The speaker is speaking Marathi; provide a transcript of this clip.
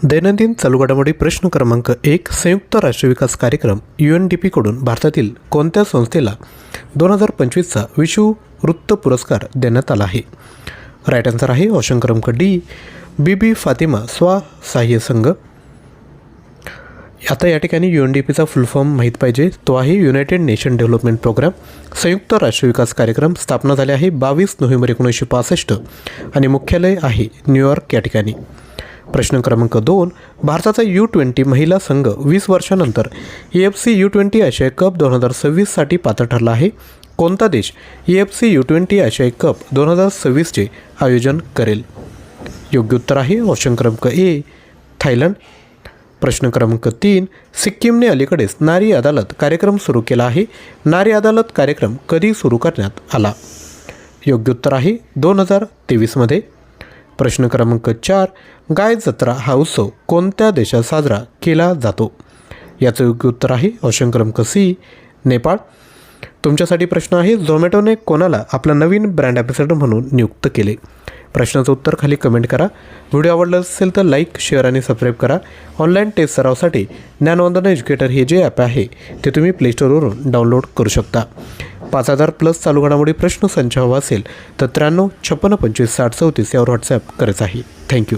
दैनंदिन चालू घडामोडी प्रश्न क्रमांक 1. संयुक्त राष्ट्र विकास कार्यक्रम UNDPकडून भारतातील कोणत्या संस्थेला 2025चा विश्व वृत्त पुरस्कार देण्यात आला आहे? राईट आन्सर आहे ऑप्शन क्रमांक डी, बीबी फातिमा स्वसहाय्य संघ. आता या ठिकाणी UNDPचा फुल फॉर्म माहीत पाहिजे, तो आहे युनायटेड नेशन डेव्हलपमेंट प्रोग्राम. संयुक्त राष्ट्र विकास कार्यक्रम स्थापना झाले आहे 22 नोव्हेंबर 1965 आणि मुख्यालय आहे न्यूयॉर्क या ठिकाणी. प्रश्न क्रमांक 2. भारताचा U20 महिला संघ 20 वर्षानंतर AFC U20 आशियाई कप 2026साठी पात्र ठरला आहे. कोणता देश AFC U20 आशियाई कप 2026चे आयोजन करेल? योग्य उत्तर आहे ऑप्शन क्रमांक ए, थायलंड. प्रश्न क्रमांक 3. सिक्कीमने अलीकडेच नारी अदालत कार्यक्रम सुरू केला आहे. नारी अदालत कार्यक्रम कधी सुरू करण्यात आला? योग्य उत्तर आहे 2023मध्ये. प्रश्न क्रमांक 4. गाय जत्रा हा उत्सव कोणत्या देशात साजरा केला जातो? याचं योग्य उत्तर आहे ऑप्शन क्रमांक सी, नेपाळ. तुमच्यासाठी प्रश्न आहे, झोमॅटोने कोणाला आपला नवीन ब्रँड ॲम्बॅसेडर म्हणून नियुक्त केले? प्रश्नाचं उत्तर खाली कमेंट करा. व्हिडिओ आवडला असेल तर लाईक, शेअर आणि सबस्क्राईब करा. ऑनलाईन टेस्ट सरावासाठी ज्ञानवंदना एज्युकेटर हे जे ॲप आहे ते तुम्ही प्लेस्टोरवरून डाउनलोड करू शकता. 5000+ चालू घडामोडी प्रश्न संच हवा असेल तर 93 56 25 60 34 यावर व्हॉट्सॲप करायचं आहे. थँक्यू.